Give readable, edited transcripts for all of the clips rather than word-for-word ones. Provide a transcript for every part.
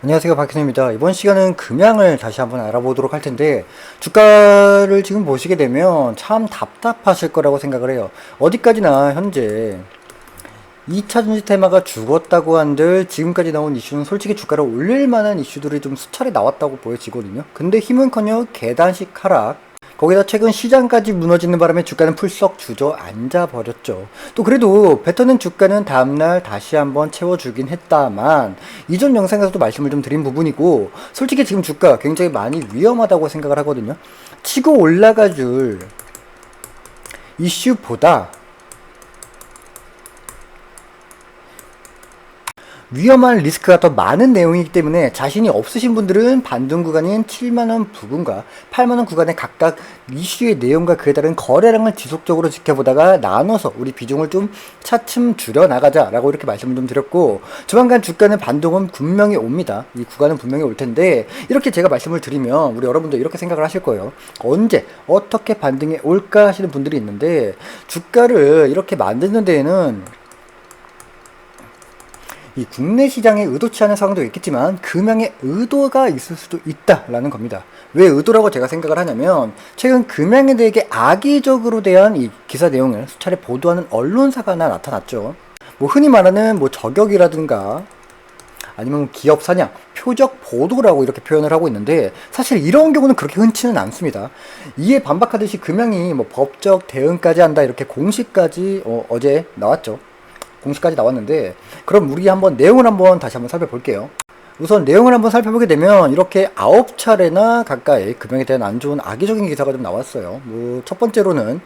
안녕하세요, 박현우입니다. 이번 시간은 금양을 다시 한번 알아보도록 할 텐데, 주가를 지금 보시게 되면 참 답답하실 거라고 생각을 해요. 어디까지나 현재 2차 전지 테마가 죽었다고 한들 지금까지 나온 이슈는 솔직히 주가를 올릴 만한 이슈들이 좀 수차례 나왔다고 보여지거든요. 근데 힘은커녕 계단식 하락, 거기다 최근 시장까지 무너지는 바람에 주가는 풀썩 주저앉아 버렸죠. 또 그래도 뱉어낸 주가는 다음날 다시 한번 채워주긴 했다만, 이전 영상에서도 말씀을 좀 드린 부분이고, 솔직히 지금 주가 굉장히 많이 위험하다고 생각을 하거든요. 치고 올라가 줄 이슈보다 위험한 리스크가 더 많은 내용이기 때문에 자신이 없으신 분들은 반등 구간인 7만원 부근과 8만원 구간에 각각 이슈의 내용과 그에 따른 거래량을 지속적으로 지켜보다가 나눠서 우리 비중을 좀 차츰 줄여나가자 라고 이렇게 말씀을 좀 드렸고, 조만간 주가는 반등은 분명히 옵니다. 이 구간은 분명히 올 텐데, 이렇게 제가 말씀을 드리면 우리 여러분들 이렇게 생각을 하실 거예요. 언제 어떻게 반등이 올까 하시는 분들이 있는데, 주가를 이렇게 만드는 데에는 이 국내 시장에 의도치 않은 상황도 있겠지만 금양의 의도가 있을 수도 있다라는 겁니다. 왜 의도라고 제가 생각을 하냐면, 최근 금양에 대해 악의적으로 대한 이 기사 내용을 수차례 보도하는 언론사가 하나 나타났죠. 뭐 흔히 말하는 뭐 저격이라든가 아니면 기업 사냥, 표적 보도라고 이렇게 표현을 하고 있는데, 사실 이런 경우는 그렇게 흔치는 않습니다. 이에 반박하듯이 금양이 뭐 법적 대응까지 한다 이렇게 공식까지 어제 나왔죠. 공식까지 나왔는데, 그럼 우리 한번 내용을 한번 다시 한번 살펴볼게요. 우선 내용을 한번 살펴보게 되면 이렇게 9차례나 가까이 금양에 대한 안 좋은 악의적인 기사가 좀 나왔어요. 뭐 첫 번째로는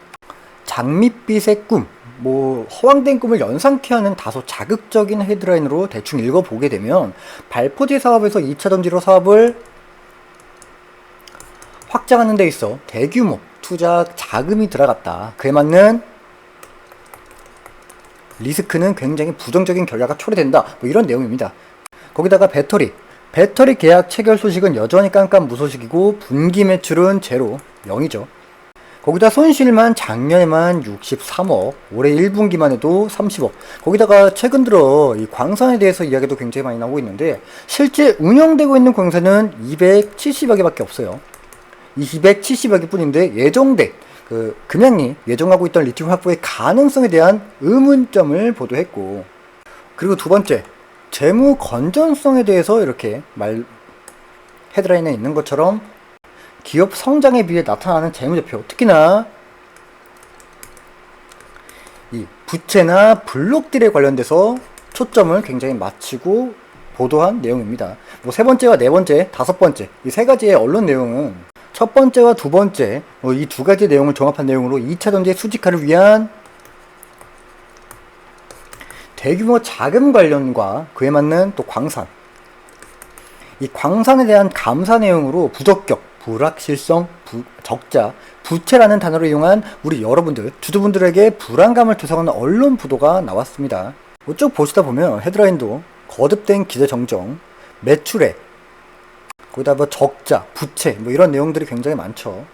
장밋빛의 꿈, 뭐 허황된 꿈을 연상케 하는 다소 자극적인 헤드라인으로 대충 읽어보게 되면, 발포제 사업에서 2차 전지로 사업을 확장하는 데 있어 대규모 투자 자금이 들어갔다. 그에 맞는 리스크는 굉장히 부정적인 결과가 초래된다. 뭐 이런 내용입니다. 거기다가 배터리 계약 체결 소식은 여전히 깜깜무소식이고, 분기 매출은 제로, 0이죠. 거기다 손실만 작년에만 63억, 올해 1분기만 해도 30억. 거기다가 최근 들어 이 광산에 대해서 이야기도 굉장히 많이 나오고 있는데, 실제 운영되고 있는 광산은 270여 개밖에 없어요. 270여 개 뿐인데, 예정된 금양이 예정하고 있던 리튬 확보의 가능성에 대한 의문점을 보도했고, 그리고 두 번째, 재무 건전성에 대해서 이렇게 헤드라인에 있는 것처럼 기업 성장에 비해 나타나는 재무제표, 특히나 이 부채나 블록딜에 관련돼서 초점을 굉장히 맞추고 보도한 내용입니다. 뭐 세 번째와 네 번째, 다섯 번째, 이 세 가지의 언론 내용은 첫 번째와 두 번째, 이 두 가지 내용을 종합한 내용으로 2차 전지의 수직화를 위한 대규모 자금 관련과 그에 맞는 또 광산, 이 광산에 대한 감사 내용으로 부적격, 불확실성, 적자, 부채라는 단어를 이용한 우리 여러분들, 주주분들에게 불안감을 조성하는 언론 보도가 나왔습니다. 쭉 보시다 보면 헤드라인도 거듭된 기대정정, 매출액, 거기다 뭐 적자, 부채, 뭐 이런 내용들이 굉장히 많죠.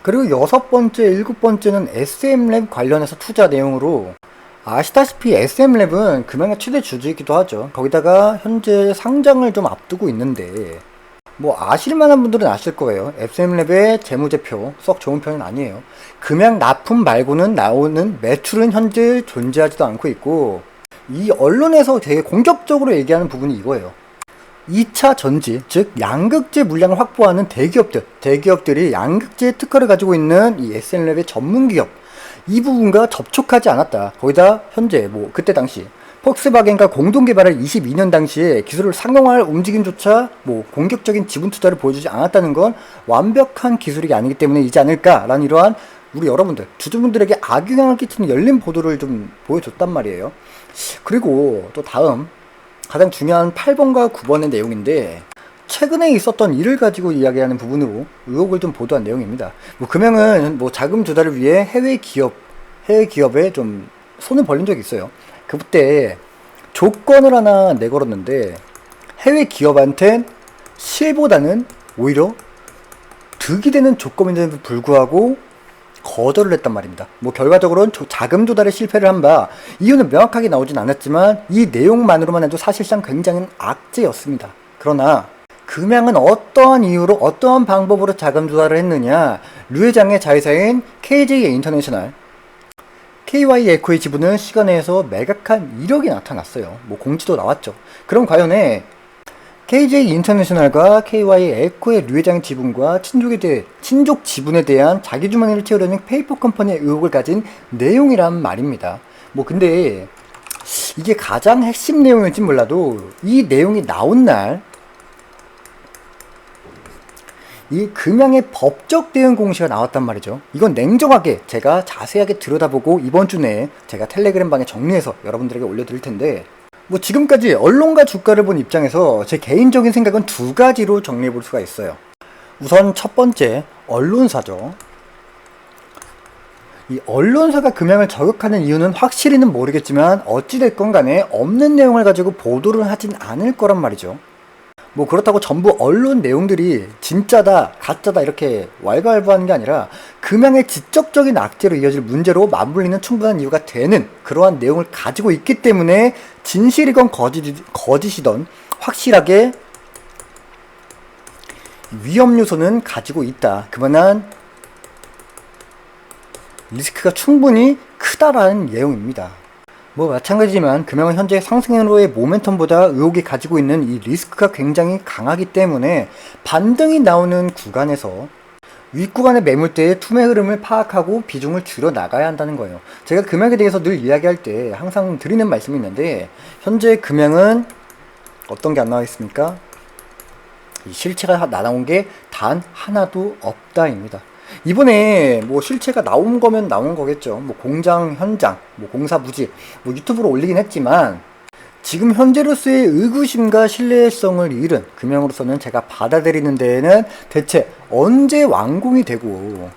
그리고 여섯 번째, 일곱 번째는 SM랩 관련해서 투자 내용으로, 아시다시피 SM랩은 금양의 최대 주주이기도 하죠. 거기다가 현재 상장을 좀 앞두고 있는데, 뭐 아실만한 분들은 아실 거예요. SM랩의 재무제표 썩 좋은 편은 아니에요. 금양 납품 말고는 나오는 매출은 현재 존재하지도 않고 있고, 이 언론에서 되게 공격적으로 얘기하는 부분이 이거예요. 2차 전지, 즉 양극재 물량을 확보하는 대기업들이 양극재 특허를 가지고 있는 이 SM랩의 전문기업, 이 부분과 접촉하지 않았다. 거기다 현재 뭐 그때 당시 폭스바겐과 공동 개발을 22년 당시에 기술을 상용화할 움직임조차 뭐 공격적인 지분 투자를 보여주지 않았다는 건 완벽한 기술이 아니기 때문이지 않을까라는 이러한 우리 여러분들, 주주분들에게 악영향을 끼치는 열린 보도를 좀 보여줬단 말이에요. 그리고 또 다음 가장 중요한 8번과 9번의 내용인데, 최근에 있었던 일을 가지고 이야기하는 부분으로 의혹을 좀 보도한 내용입니다. 뭐 금양은 뭐 자금 조달을 위해 해외 기업에 좀 손을 벌린 적이 있어요. 그때 조건을 하나 내걸었는데, 해외 기업한텐 실보다는 오히려 득이 되는 조건인데도 불구하고 거절을 했단 말입니다. 뭐 결과적으로는 자금 조달에 실패를 한 바, 이유는 명확하게 나오진 않았지만 이 내용만으로만 해도 사실상 굉장히 악재였습니다. 그러나 금양은 어떠한 이유로 어떠한 방법으로 자금 조달을 했느냐. 류 회장의 자회사인 KJ 인터내셔널 KY 에코의 지분을 시간내에서 매각한 이력이 나타났어요. 뭐 공지도 나왔죠. 그럼 과연 KJ 인터내셔널과 KY 에코의 류 회장의 지분과 친족 지분에 대한 자기 주머니를 채우려는 페이퍼 컴퍼니의 의혹을 가진 내용이란 말입니다. 뭐 근데 이게 가장 핵심 내용일지 몰라도 이 내용이 나온 날 이 금양의 법적 대응 공시가 나왔단 말이죠. 이건 냉정하게 제가 자세하게 들여다보고 이번 주 내에 제가 텔레그램 방에 정리해서 여러분들에게 올려드릴 텐데, 뭐 지금까지 언론과 주가를 본 입장에서 제 개인적인 생각은 두 가지로 정리해 볼 수가 있어요. 우선 첫 번째, 언론사죠. 이 언론사가 금양을 저격하는 이유는 확실히는 모르겠지만 어찌됐건 간에 없는 내용을 가지고 보도를 하진 않을 거란 말이죠. 뭐 그렇다고 전부 언론 내용들이 진짜다 가짜다 이렇게 왈가왈부하는 게 아니라 금양의 지적적인 악재로 이어질 문제로 맞물리는 충분한 이유가 되는 그러한 내용을 가지고 있기 때문에 진실이건 거짓이던 확실하게 위험 요소는 가지고 있다. 그만한 리스크가 충분히 크다라는 내용입니다. 뭐 마찬가지지만 금양은 현재 상승으로의 모멘텀보다 의혹이 가지고 있는 이 리스크가 굉장히 강하기 때문에 반등이 나오는 구간에서 윗구간의 매물대의 투매 흐름을 파악하고 비중을 줄여 나가야 한다는 거예요. 제가 금양에 대해서 늘 이야기할 때 항상 드리는 말씀이 있는데, 현재 금양은 어떤 게 안 나와 있습니까? 이 실체가 나온 게 단 하나도 없다입니다. 이번에 뭐 실체가 나온 거면 나온 거겠죠. 뭐 공장 현장, 뭐 공사 부지, 뭐 유튜브로 올리긴 했지만 지금 현재로서의 의구심과 신뢰성을 잃은 금양으로서는 제가 받아들이는 데에는 대체 언제 완공이 되고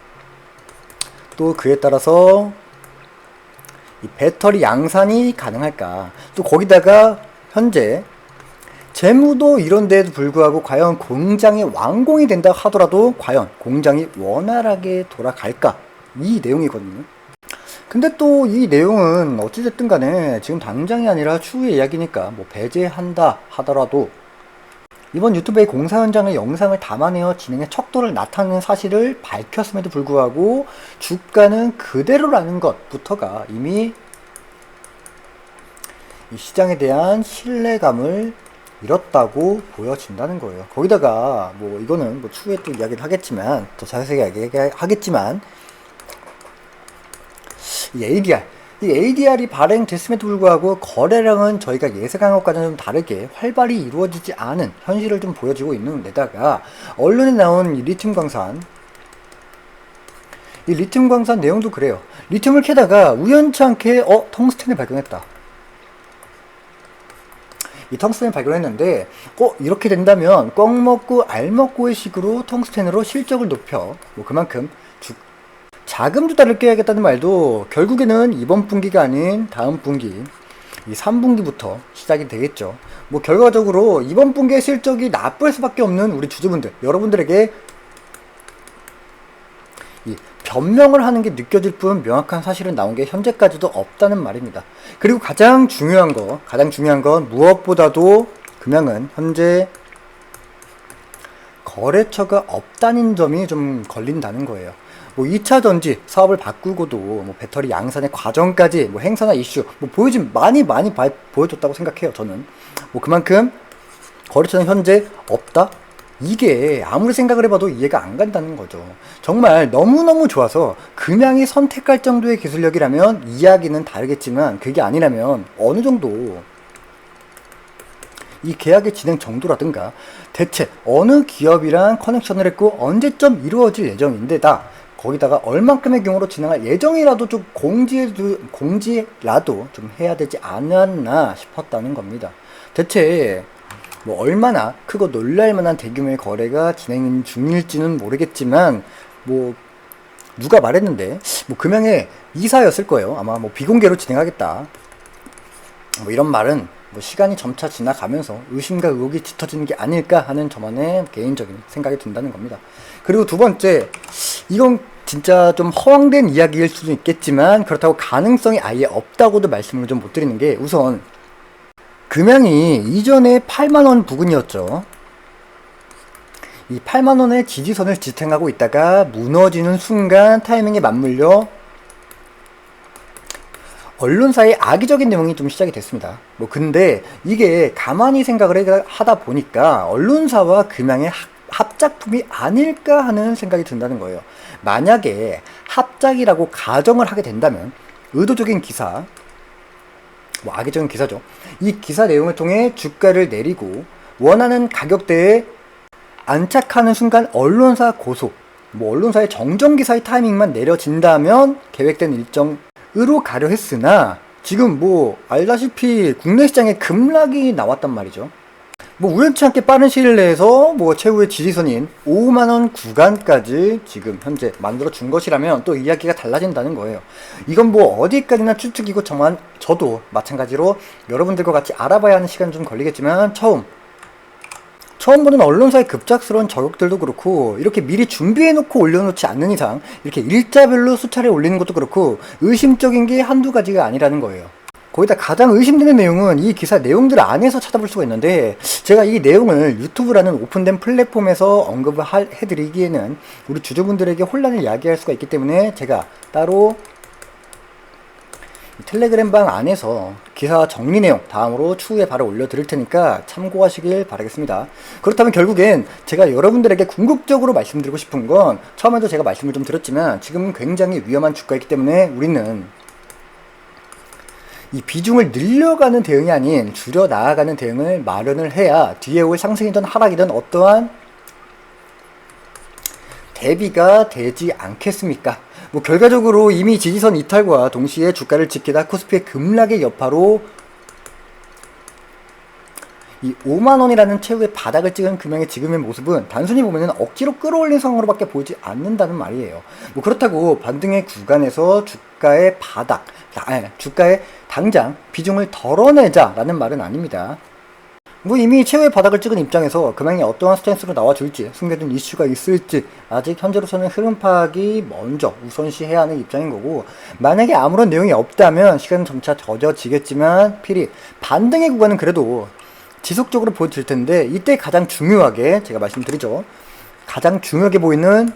또 그에 따라서 이 배터리 양산이 가능할까, 또 거기다가 현재 재무도 이런 데에도 불구하고 과연 공장이 완공이 된다 하더라도 과연 공장이 원활하게 돌아갈까, 이 내용이거든요. 근데 또 이 내용은 어찌됐든 간에 지금 당장이 아니라 추후의 이야기니까 뭐 배제한다 하더라도 이번 유튜브의 공사 현장의 영상을 담아내어 진행의 척도를 나타내는 사실을 밝혔음에도 불구하고 주가는 그대로라는 것부터가 이미 이 시장에 대한 신뢰감을 잃었다고 보여진다는 거예요. 거기다가 뭐 이거는 뭐 추후에 또 이야기를 하겠지만, 더 자세하게 이야기하겠지만, 이 ADR이 발행됐음에도 불구하고 거래량은 저희가 예상한 것과는 좀 다르게 활발히 이루어지지 않은 현실을 좀 보여주고 있는 데다가 언론에 나온 이 리튬 광산 내용도 그래요. 리튬을 캐다가 우연치 않게 텅스텐을 발견했다. 이 텅스텐을 발견했는데 이렇게 된다면 껌 먹고 알 먹고의 식으로 텅스텐으로 실적을 높여 뭐 그만큼 자금 조달을 깨야겠다는 말도 결국에는 이번 분기가 아닌 다음 분기 이 3분기부터 시작이 되겠죠. 뭐 결과적으로 이번 분기의 실적이 나쁠 수밖에 없는 우리 주주분들, 여러분들에게 이 변명을 하는 게 느껴질 뿐 명확한 사실은 나온 게 현재까지도 없다는 말입니다. 그리고 가장 중요한 건 무엇보다도 금양은 현재 거래처가 없다는 점이 좀 걸린다는 거예요. 뭐 2차 전지 사업을 바꾸고도 뭐 배터리 양산의 과정까지 뭐 행사나 이슈 뭐 많이 보여줬다고 생각해요. 저는 뭐 그만큼 거래처는 현재 없다? 이게 아무리 생각을 해봐도 이해가 안 간다는 거죠. 정말 너무너무 좋아서 금양이 선택할 정도의 기술력이라면 이야기는 다르겠지만, 그게 아니라면 어느 정도 이 계약의 진행 정도라든가 대체 어느 기업이랑 커넥션을 했고 언제쯤 이루어질 예정인데다 거기다가 얼만큼의 경우로 진행할 예정이라도 좀 공지라도 좀 해야 되지 않았나 싶었다는 겁니다. 대체 뭐 얼마나 크고 놀랄만한 대규모의 거래가 진행 중일지는 모르겠지만, 뭐 누가 말했는데 뭐 금양의 이사였을 거예요. 아마 뭐 비공개로 진행하겠다 뭐 이런 말은 뭐 시간이 점차 지나가면서 의심과 의혹이 짙어지는 게 아닐까 하는 저만의 개인적인 생각이 든다는 겁니다. 그리고 두 번째, 이건 진짜 좀 허황된 이야기일 수도 있겠지만 그렇다고 가능성이 아예 없다고도 말씀을 좀 못 드리는 게, 우선 금양이 이전에 8만원 부근이었죠. 이 8만원의 지지선을 지탱하고 있다가 무너지는 순간 타이밍에 맞물려 언론사의 악의적인 내용이 좀 시작이 됐습니다. 근데 이게 가만히 생각을 하다 보니까 언론사와 금양의 합작품이 아닐까 하는 생각이 든다는 거예요. 만약에 합작이라고 가정을 하게 된다면 의도적인 기사, 악의적인 기사죠. 이 기사 내용을 통해 주가를 내리고 원하는 가격대에 안착하는 순간 언론사 고소, 언론사의 정정기사의 타이밍만 내려진다면 계획된 일정으로 가려 했으나 지금 알다시피 국내 시장에 급락이 나왔단 말이죠. 우연치 않게 빠른 시일 내에서 최후의 지지선인 5만원 구간까지 지금 현재 만들어 준 것이라면 또 이야기가 달라진다는 거예요. 이건 어디까지나 추측이고 저도 마찬가지로 여러분들과 같이 알아봐야 하는 시간이 좀 걸리겠지만 처음 보는 언론사의 급작스러운 저격들도 그렇고 이렇게 미리 준비해놓고 올려놓지 않는 이상 이렇게 일자별로 수차례 올리는 것도 그렇고 의심적인 게 한두 가지가 아니라는 거예요. 거기다 가장 의심되는 내용은 이 기사 내용들 안에서 찾아볼 수가 있는데 제가 이 내용을 유튜브라는 오픈된 플랫폼에서 언급을 해드리기에는 우리 주주분들에게 혼란을 야기할 수가 있기 때문에 제가 따로 텔레그램 방 안에서 기사 정리 내용 다음으로 추후에 바로 올려드릴 테니까 참고하시길 바라겠습니다. 그렇다면 결국엔 제가 여러분들에게 궁극적으로 말씀드리고 싶은 건 처음에도 제가 말씀을 좀 드렸지만 지금은 굉장히 위험한 주가이기 때문에 우리는 이 비중을 늘려가는 대응이 아닌 줄여 나아가는 대응을 마련을 해야 뒤에 올 상승이든 하락이든 어떠한 대비가 되지 않겠습니까? 결과적으로 이미 지지선 이탈과 동시에 주가를 지키다 코스피의 급락의 여파로 이 5만원이라는 최후의 바닥을 찍은 금양의 지금의 모습은 단순히 보면은 억지로 끌어올린 상황으로밖에 보이지 않는다는 말이에요. 그렇다고 반등의 구간에서 주가의 주가의 당장 비중을 덜어내자라는 말은 아닙니다. 이미 최후의 바닥을 찍은 입장에서 금양이 어떠한 스탠스로 나와줄지 숨겨둔 이슈가 있을지 아직 현재로서는 흐름 파악이 먼저 우선시해야 하는 입장인 거고 만약에 아무런 내용이 없다면 시간은 점차 젖어지겠지만 필히 반등의 구간은 그래도 지속적으로 보여질 텐데 이때 가장 중요하게 제가 말씀드리죠. 가장 중요하게 보이는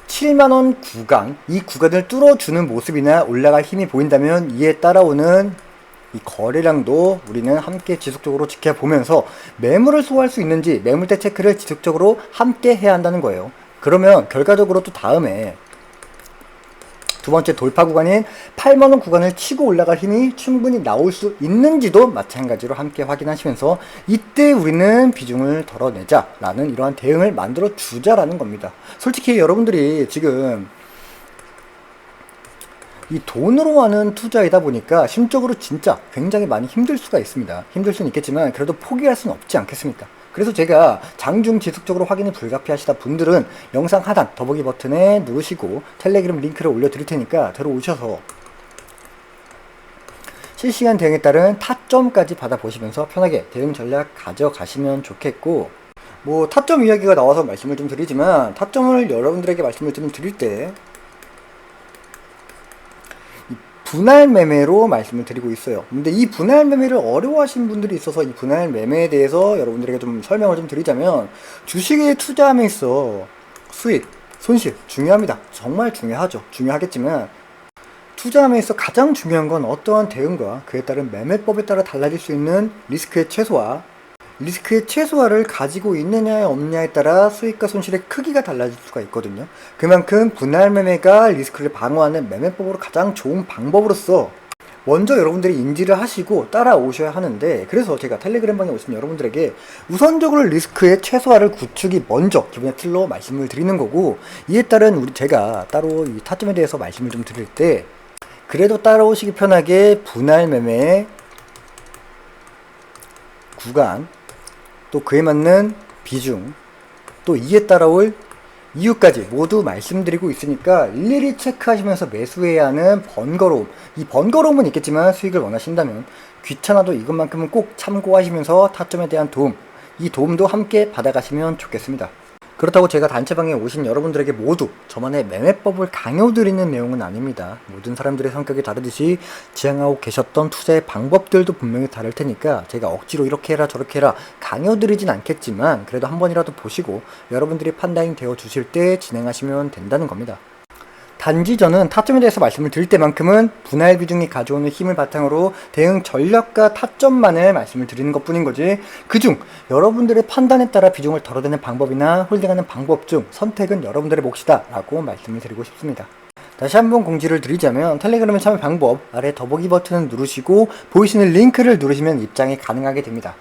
7만원 구간, 이 구간을 뚫어주는 모습이나 올라갈 힘이 보인다면 이에 따라오는 이 거래량도 우리는 함께 지속적으로 지켜보면서 매물을 소화할 수 있는지 매물대 체크를 지속적으로 함께 해야 한다는 거예요. 그러면 결과적으로 또 다음에 두 번째 돌파 구간인 8만원 구간을 치고 올라갈 힘이 충분히 나올 수 있는지도 마찬가지로 함께 확인하시면서 이때 우리는 비중을 덜어내자 라는 이러한 대응을 만들어 주자라는 겁니다. 솔직히 여러분들이 지금 이 돈으로 하는 투자이다 보니까 심적으로 진짜 굉장히 많이 힘들 수가 있습니다. 힘들 수는 있겠지만 그래도 포기할 수는 없지 않겠습니까? 그래서 제가 장중 지속적으로 확인이 불가피하시다 분들은 영상 하단 더보기 버튼에 누르시고 텔레그램 링크를 올려드릴 테니까 들어오셔서 실시간 대응에 따른 타점까지 받아보시면서 편하게 대응 전략 가져가시면 좋겠고 타점 이야기가 나와서 말씀을 좀 드리지만 타점을 여러분들에게 말씀을 좀 드릴 때 분할 매매로 말씀을 드리고 있어요. 근데 이 분할 매매를 어려워하시는 분들이 있어서 이 분할 매매에 대해서 여러분들에게 좀 설명을 좀 드리자면 주식에 투자함에 있어 수익, 손실 중요합니다. 정말 중요하죠. 중요하겠지만 투자함에 있어 가장 중요한 건 어떠한 대응과 그에 따른 매매법에 따라 달라질 수 있는 리스크의 최소화를 가지고 있느냐 없느냐에 따라 수익과 손실의 크기가 달라질 수가 있거든요. 그만큼 분할 매매가 리스크를 방어하는 매매법으로 가장 좋은 방법으로서 먼저 여러분들이 인지를 하시고 따라오셔야 하는데 그래서 제가 텔레그램방에 오신 여러분들에게 우선적으로 리스크의 최소화를 구축이 먼저 기본의 틀로 말씀을 드리는 거고 이에 따른 제가 따로 이 타점에 대해서 말씀을 좀 드릴 때 그래도 따라오시기 편하게 분할 매매의 구간 또 그에 맞는 비중 또 이에 따라올 이유까지 모두 말씀드리고 있으니까 일일이 체크하시면서 매수해야 하는 번거로움 이 번거로움은 있겠지만 수익을 원하신다면 귀찮아도 이것만큼은 꼭 참고하시면서 타점에 대한 도움 이 도움도 함께 받아가시면 좋겠습니다. 그렇다고 제가 단체방에 오신 여러분들에게 모두 저만의 매매법을 강요드리는 내용은 아닙니다. 모든 사람들의 성격이 다르듯이 지향하고 계셨던 투자의 방법들도 분명히 다를 테니까 제가 억지로 이렇게 해라 저렇게 해라 강요드리진 않겠지만 그래도 한 번이라도 보시고 여러분들이 판단이 되어 주실 때 진행하시면 된다는 겁니다. 단지 저는 타점에 대해서 말씀을 드릴 때만큼은 분할 비중이 가져오는 힘을 바탕으로 대응 전략과 타점만을 말씀을 드리는 것 뿐인 거지, 그중 여러분들의 판단에 따라 비중을 덜어내는 방법이나 홀딩하는 방법 중 선택은 여러분들의 몫이다 라고 말씀을 드리고 싶습니다. 다시 한번 공지를 드리자면 텔레그램 참여 방법 아래 더보기 버튼을 누르시고 보이시는 링크를 누르시면 입장이 가능하게 됩니다.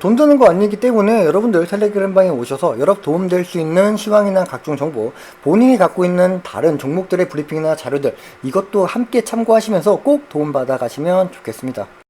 돈 드는 거 아니기 때문에 여러분들 텔레그램방에 오셔서 여러 도움될 수 있는 시황이나 각종 정보, 본인이 갖고 있는 다른 종목들의 브리핑이나 자료들, 이것도 함께 참고하시면서 꼭 도움받아 가시면 좋겠습니다.